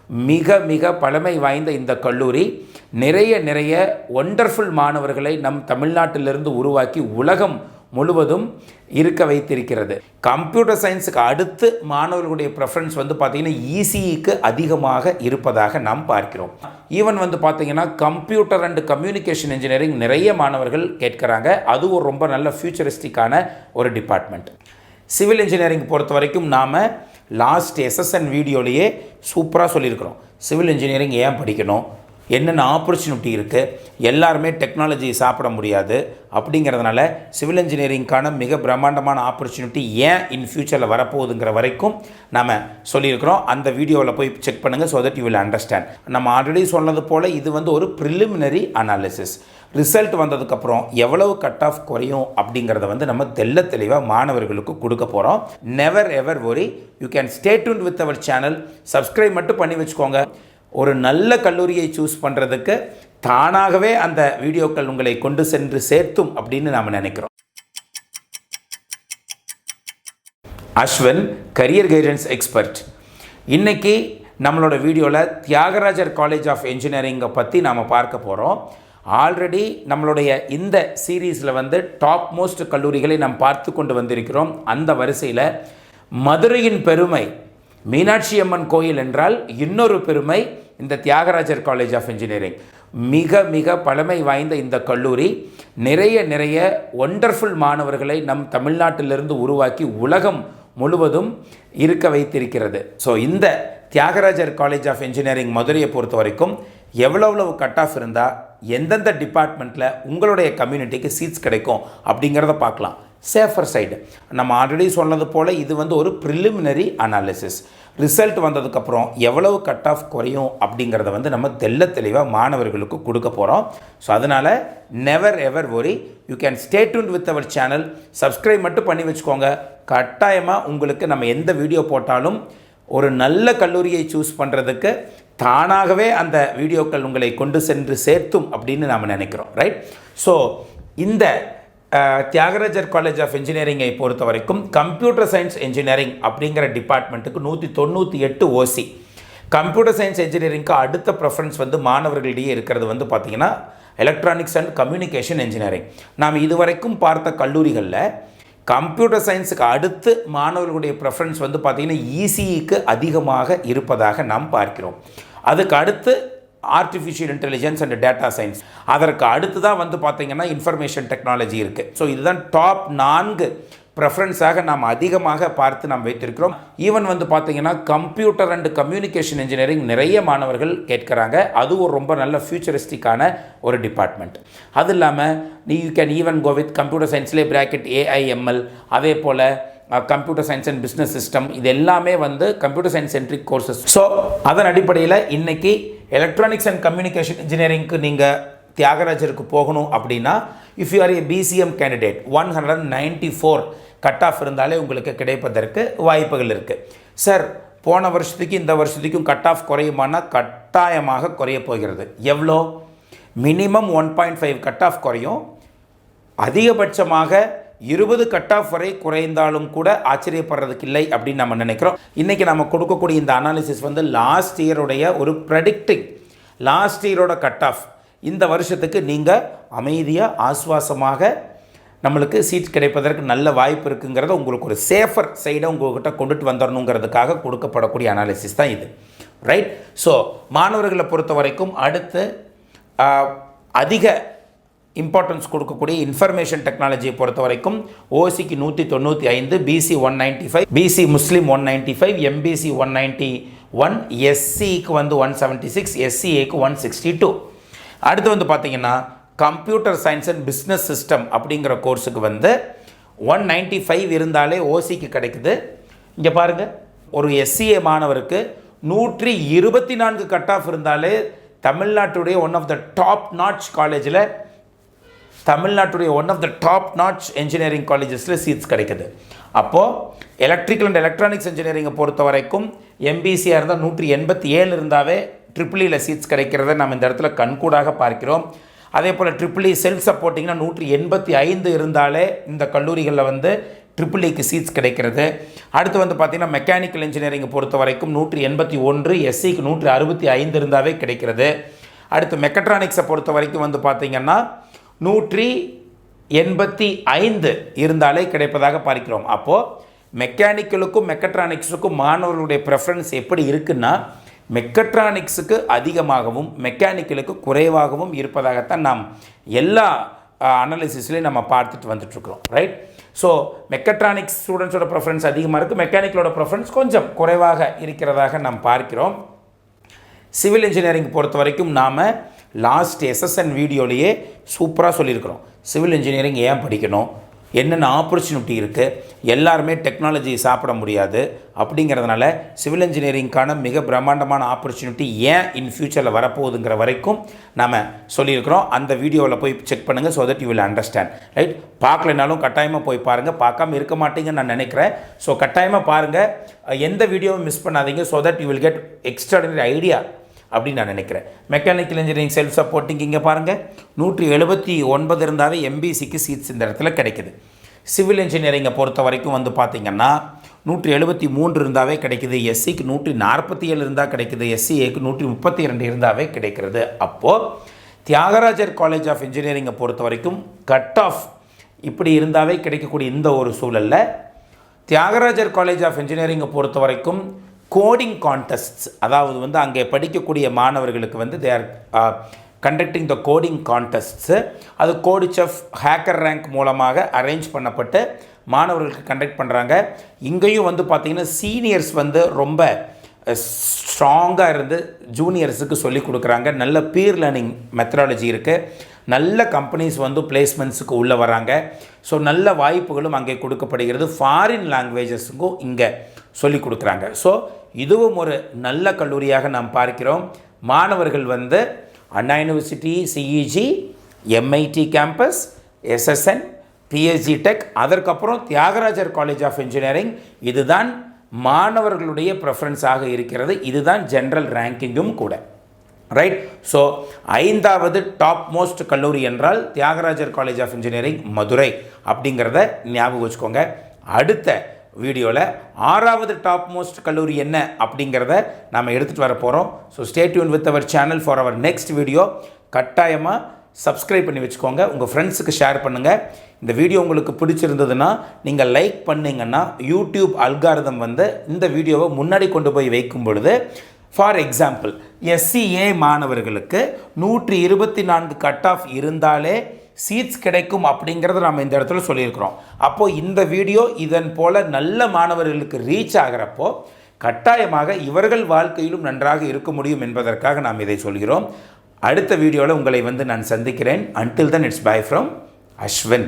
மிக மிக பழமை வாய்ந்த இந்த கல்லூரி நிறைய ஒண்டர்ஃபுல் மாணவர்களை நம் தமிழ்நாட்டிலிருந்து உருவாக்கி உலகம் முழுவதும் இருக்க வைத்திருக்கிறது. கம்ப்யூட்டர் சயின்ஸுக்கு அடுத்து மாணவர்களுடைய ப்ரெஃபரன்ஸ் பார்த்திங்கன்னா இசிஇக்கு அதிகமாக இருப்பதாக நாம் பார்க்கிறோம். ஈவன் பார்த்திங்கன்னா கம்ப்யூட்டர் அண்ட் கம்யூனிகேஷன் இன்ஜினியரிங் நிறைய மாணவர்கள் கேட்குறாங்க. அது ஒரு ரொம்ப நல்ல ஃபியூச்சரிஸ்டிக்கான ஒரு டிபார்ட்மெண்ட். சிவில் இன்ஜினியரிங் பொறுத்த வரைக்கும் நாம் லாஸ்ட் SSN வீடியோலேயே சூப்பராக சொல்லியிருக்கிறோம். சிவில் இன்ஜினியரிங் ஏன் படிக்கணும், என்னென்ன ஆப்பர்ச்சுனிட்டி இருக்குது, எல்லாருமே டெக்னாலஜி சாப்பிட முடியாது அப்படிங்கிறதுனால சிவில் இன்ஜினியரிங்கான மிக பிரம்மாண்டமான ஆப்பர்ச்சுனிட்டி ஏன் இன் ஃபியூச்சரில் வரப்போகுதுங்கிற வரைக்கும் நம்ம சொல்லியிருக்கிறோம். அந்த வீடியோவில் போய் செக் பண்ணுங்கள். So that you will understand. நம்ம ஆல்ரெடி சொன்னது போல் இது ஒரு ப்ரிலிமினரி அனாலிசிஸ். ரிசல்ட் வந்ததுக்கப்புறம் எவ்வளவு கட் ஆஃப் குறையும் அப்படிங்கிறத நம்ம தெளிவாக மாணவர்களுக்கு கொடுக்க போகிறோம். Never ever worry, you can stay tuned with our channel. Subscribe மட்டும் பண்ணி வச்சுக்கோங்க. ஒரு நல்ல கல்லூரியை சூஸ் பண்ணுறதுக்கு தானாகவே அந்த வீடியோக்கள் உங்களை கொண்டு சென்று சேர்த்தும் அப்படின்னு நாம் நினைக்கிறோம். Ashwin career guidance expert. இன்றைக்கி நம்மளோட வீடியோவில் தியாகராஜர் காலேஜ் ஆஃப் என்ஜினியரிங்கை பற்றி நாம் பார்க்க போகிறோம். ஆல்ரெடி நம்மளுடைய இந்த சீரீஸில் டாப் மோஸ்ட் கல்லூரிகளை நாம் பார்த்து கொண்டு வந்திருக்கிறோம். அந்த வரிசையில் மதுரையின் பெருமை மீனாட்சி அம்மன் கோயில் என்றால் இன்னொரு பெருமை இந்த தியாகராஜர் காலேஜ் ஆஃப் என்ஜினியரிங். மிக பழமை வாய்ந்த இந்த கல்லூரி நிறைய ஒண்டர்ஃபுல் மாணவர்களை நம் தமிழ்நாட்டிலிருந்து உருவாக்கி உலகம் முழுவதும் இருக்க வைத்திருக்கிறது. ஸோ இந்த தியாகராஜர் காலேஜ் ஆஃப் என்ஜினியரிங் மதுரையை பொறுத்த வரைக்கும் எவ்வளவு கட் ஆஃப் இருந்தால் எந்தெந்த டிபார்ட்மெண்ட்டில் உங்களுடைய கம்யூனிட்டிக்கு சீட்ஸ் கிடைக்கும் அப்படிங்கிறத பார்க்கலாம். சேஃபர் சைடு நம்ம ஆல்ரெடி சொன்னது போல் இது ஒரு ப்ரிலிமினரி அனாலிசிஸ். ரிசல்ட் வந்ததுக்கப்புறம் எவ்வளவு கட் ஆஃப் குறையும் அப்படிங்கிறத நம்ம தெளிவாக மாணவர்களுக்கு கொடுக்க போகிறோம். ஸோ அதனால் never ever worry, you can stay tuned with our channel. Subscribe மட்டும் பண்ணி வச்சுக்கோங்க. கட்டாயமாக உங்களுக்கு நம்ம எந்த வீடியோ போட்டாலும் ஒரு நல்ல கல்லூரியை சூஸ் பண்ணுறதுக்கு தானாகவே அந்த வீடியோக்கள் உங்களை கொண்டு சென்று சேர்த்தும் அப்படின்னு நாம் நினைக்கிறோம். ரைட். ஸோ இந்த தியாகராஜர் காலேஜ் ஆஃப் என்ஜினியரிங்கை பொறுத்த வரைக்கும் கம்ப்யூட்டர் சயின்ஸ் என்ஜினியரிங் அப்படிங்கிற டிபார்ட்மெண்ட்டுக்கு 198 OC. கம்ப்யூட்டர் சயின்ஸ் என்ஜினியரிங்க்கு அடுத்த ப்ரெஃபரன்ஸ் மாணவர்களிடையே இருக்கிறது பார்த்திங்கன்னா எலக்ட்ரானிக்ஸ் அண்ட் கம்யூனிகேஷன் என்ஜினியரிங். நாம் இதுவரைக்கும் பார்த்த கல்லூரிகளில் கம்ப்யூட்டர் சயின்ஸுக்கு அடுத்து மாணவர்களுடைய ப்ரெஃபரன்ஸ் பார்த்திங்கன்னா இசிஇக்கு அதிகமாக இருப்பதாக நாம் பார்க்கிறோம். அதுக்கு அடுத்து artificial intelligence and data science, அதற்கு அடுத்து தான் பார்த்திங்கன்னா இன்ஃபர்மேஷன் டெக்னாலஜி இருக்குது. ஸோ இதுதான் டாப் 4 ப்ரெஃபரன்ஸாக நாம் அதிகமாக பார்த்து நாம் வைத்திருக்கிறோம். ஈவன் பார்த்திங்கன்னா கம்ப்யூட்டர் அண்ட் கம்யூனிகேஷன் இன்ஜினியரிங் நிறைய மாணவர்கள் கேட்குறாங்க. அது ஒரு ரொம்ப நல்ல ஃபியூச்சரிஸ்டிக்கான ஒரு டிபார்ட்மெண்ட். அது இல்லாமல் you can even go with computer சயின்ஸ்லேயே பிராக்கெட் AIML, அதே போல் computer science and business system, இது எல்லாமே computer science centric courses. So அதன் அடிப்படையில் இன்றைக்கி எலக்ட்ரானிக்ஸ் அண்ட் கம்யூனிகேஷன் இன்ஜினியரிங்க்கு நீங்கள் தியாகராஜருக்கு போகணும் அப்படின்னா if you R A BCM candidate 194 cut off இருந்தாலே உங்களுக்கு கிடைப்பதற்கு வாய்ப்புகள் இருக்குது. சார், போன வருஷத்துக்கு இந்த வருஷத்துக்கும் கட் ஆஃப் குறையுமானா கட்டாயமாக குறைய போகிறது. எவ்வளோ? மினிமம் 1.5 கட் ஆஃப் குறையும். அதிகபட்சமாக 20 கட் ஆஃப் வரை குறைந்தாலும் கூட ஆச்சரியப்படுறதுக்கு இல்லை அப்படின்னு நம்ம நினைக்கிறோம். இன்றைக்கி நம்ம கொடுக்கக்கூடிய இந்த அனாலிசிஸ் லாஸ்ட் இயருடைய ஒரு ப்ரெடிக்டிங், லாஸ்ட் இயரோட கட் ஆஃப் இந்த வருஷத்துக்கு நீங்கள் அமைதியாக ஆஸ்வாசமாக நம்மளுக்கு சீட் கிடைப்பதற்கு நல்ல வாய்ப்பு இருக்குங்கிறத உங்களுக்கு ஒரு சேஃபர் சைடை உங்கள்கிட்ட கொண்டுட்டு வந்துடணுங்கிறதுக்காக கொடுக்கப்படக்கூடிய அனாலிசிஸ் தான் இது. ரைட். ஸோ மாணவர்களை பொறுத்த வரைக்கும் அடுத்து அதிக இம்பார்ட்டன்ஸ் கொடுக்கக்கூடிய இன்ஃபர்மேஷன் டெக்னாலஜியை பொறுத்த வரைக்கும் ஓசிக்கு 195, பிசி 195, பிசி முஸ்லீம் 195, எம்பிசி 191, எஸ்சிக்கு 176, எஸ்சிஏக்கு 162. அடுத்து பார்த்தீங்கன்னா computer science and business system அப்படிங்கிற கோர்ஸுக்கு 195 இருந்தாலே ஓசிக்கு கிடைக்குது. இங்கே பாருங்கள், ஒரு எஸ்சிஏ மாணவருக்கு 124 கட் ஆஃப் இருந்தாலே தமிழ்நாட்டுடைய one of the top notch காலேஜில், தமிழ்நாட்டுடைய one of the top notch engineering காலேஜஸில் சீட்ஸ் கிடைக்குது. அப்போது எலக்ட்ரிக்கல் அண்ட் எலக்ட்ரானிக்ஸ் இன்ஜினியரிங்கை பொறுத்த வரைக்கும் எம்பிசியாக இருந்தால் 187 இருந்தாவே ட்ரிபிளியில் சீட்ஸ் கிடைக்கிறத நம்ம இந்த இடத்துல கண்கூடாக பார்க்கிறோம். அதே போல் ட்ரிபிளி செல்ஃப் சப்போர்ட்டிங்னா 185 இருந்தாலே இந்த கல்லூரிகளில் ட்ரிபிளிக்கு சீட்ஸ் கிடைக்கிறது. அடுத்து வந்து பார்த்திங்கன்னா மெக்கானிக்கல் இன்ஜினியரிங்கை பொறுத்த வரைக்கும் 181, எஸ்சிக்கு 165 இருந்தாவே கிடைக்கிறது. அடுத்து மெக்கட்ரானிக்ஸை பொறுத்த வரைக்கும் வந்து பார்த்திங்கன்னா 185 இருந்தாலே கிடைப்பதாக பார்க்கிறோம். அப்போது மெக்கானிக்கலுக்கும் மெக்கட்ரானிக்ஸுக்கும் மாணவர்களுடைய ப்ரெஃபரன்ஸ் எப்படி இருக்குன்னா மெக்கட்ரானிக்ஸுக்கு அதிகமாகவும் மெக்கானிக்கலுக்கு குறைவாகவும் இருப்பதாகத்தான் நாம் எல்லா அனாலிசிஸ்லையும் நம்ம பார்த்துட்டு வந்துட்டுருக்குறோம். ரைட். ஸோ மெக்கட்ரானிக்ஸ் ஸ்டூடெண்ட்ஸோட ப்ரெஃபரன்ஸ் அதிகமாக இருக்குது, மெக்கானிக்கலோட ப்ரெஃபரன்ஸ் கொஞ்சம் குறைவாக இருக்கிறதாக நாம் பார்க்கிறோம். சிவில் இன்ஜினியரிங் பொறுத்த வரைக்கும் நாம் லாஸ்ட் SSN வீடியோலேயே சூப்பராக சொல்லியிருக்கிறோம். சிவில் இன்ஜினியரிங் ஏன் படிக்கணும், என்னென்ன ஆப்பர்ச்சுனிட்டி இருக்குது, எல்லாருமே டெக்னாலஜி சாப்பிட முடியாது அப்படிங்கிறதுனால சிவில் இன்ஜினியரிங்கான மிக பிரம்மாண்டமான ஆப்பர்ச்சுனிட்டி ஏன் இன் ஃபியூச்சரில் வரப்போகுதுங்கிற வரைக்கும் நாம் சொல்லியிருக்கிறோம். அந்த வீடியோவில் போய் செக் பண்ணுங்கள். So that you will understand. Right. பார்க்கலைனாலும் கட்டாயமாக போய் பாருங்கள். பார்க்காம இருக்க மாட்டீங்கன்னு நான் நினைக்கிறேன். ஸோ கட்டாயமாக பாருங்கள், எந்த வீடியோவும் மிஸ் பண்ணாதீங்க. So that you will get extraordinary idea அப்படின்னு நான் நினைக்கிறேன். மெக்கானிக்கல் இன்ஜினியரிங் செல்ஃப் சப்போர்ட்டிங் இங்கே பாருங்கள் 179 இருந்தாவே MBCக்கு சீட்ஸ் இந்த இடத்துல கிடைக்குது. சிவில் இன்ஜினியரிங்கை பொறுத்த வரைக்கும் வந்து பார்த்திங்கன்னா 173 இருந்தாவே கிடைக்குது, எஸ்சிக்கு 147 இருந்தால் கிடைக்குது, SCAக்கு 132 இருந்தாவே கிடைக்கிறது. அப்போது தியாகராஜர் காலேஜ் ஆஃப் இன்ஜினியரிங்கை பொறுத்த வரைக்கும் கட் ஆஃப் இப்படி இருந்தாவே கிடைக்கக்கூடிய இந்த ஒரு சூழலில் தியாகராஜர் காலேஜ் ஆஃப் இன்ஜினியரிங்கை பொறுத்த வரைக்கும் கோடிங் கான்டெஸ்ட்ஸ், அதாவது வந்து அங்கே படிக்கக்கூடிய மாணவர்களுக்கு வந்து they are conducting the coding contests, அது கோடி செஃப் ஹேக்கர் ரேங்க் மூலமாக அரேஞ்ச் பண்ணப்பட்டு மாணவர்களுக்கு கண்டக்ட் பண்ணுறாங்க. இங்கேயும் வந்து பார்த்திங்கன்னா சீனியர்ஸ் வந்து ரொம்ப ஸ்ட்ராங்காக இருந்து ஜூனியர்ஸுக்கு சொல்லிக் கொடுக்குறாங்க. நல்ல பீர் லேர்னிங் மெத்தடாலஜி இருக்குது. நல்ல கம்பெனிஸ் வந்து பிளேஸ்மெண்ட்ஸுக்கு உள்ளே வராங்க. ஸோ நல்ல வாய்ப்புகளும் அங்கே கொடுக்கப்படுகிறது. ஃபாரின் லாங்குவேஜஸுக்கும் இங்கே சொல்லிக் கொடுக்குறாங்க. ஸோ இதுவும் ஒரு நல்ல கல்லூரியாக நாம் பார்க்கிறோம். மாணவர்கள் வந்து Anna university, CEG, MIT campus, SSN, PSG tech, அதற்கப்புறம் தியாகராஜர் காலேஜ் ஆஃப் இன்ஜினியரிங், இதுதான் மாணவர்களுடைய ப்ரெஃபரன்ஸாக இருக்கிறது. இதுதான் ஜென்ரல் ரேங்கிங்கும் கூட. ரைட். ஸோ 5வது டாப் மோஸ்ட் கல்லூரி என்றால் Thiagarajar college of engineering Madurai அப்படிங்கிறத ஞாபகம் வச்சுக்கோங்க. அடுத்த வீடியோவில் 6வது டாப் மோஸ்ட் கல்லூரி என்ன அப்படிங்கிறத நாம் எடுத்துகிட்டு வர போகிறோம். So stay tune with our channel for our next video. கட்டாயமாக சப்ஸ்கிரைப் பண்ணி வச்சுக்கோங்க, உங்கள் ஃப்ரெண்ட்ஸுக்கு ஷேர் பண்ணுங்கள். இந்த வீடியோ உங்களுக்கு பிடிச்சிருந்ததுன்னா நீங்கள் லைக் பண்ணிங்கன்னா யூடியூப் அல்காரிதம் வந்து இந்த வீடியோவை முன்னாடி கொண்டு போய் வைக்கும் பொழுது, ஃபார் எக்ஸாம்பிள் SCA மாணவர்களுக்கு 124 கட் ஆஃப் இருந்தாலே சீட்ஸ் கிடைக்கும் அப்படிங்கிறத நம்ம இந்த இடத்துல சொல்லியிருக்கிறோம். அப்போது இந்த வீடியோ இதன் போல் நல்ல மாணவர்களுக்கு ரீச் ஆகிறப்போ கட்டாயமாக இவர்கள் வாழ்க்கையிலும் நன்றாக இருக்க முடியும் என்பதற்காக நாம் இதை சொல்கிறோம். அடுத்த வீடியோவில் உங்களை வந்து நான் சந்திக்கிறேன். Until then, it's bye from ASHWIN.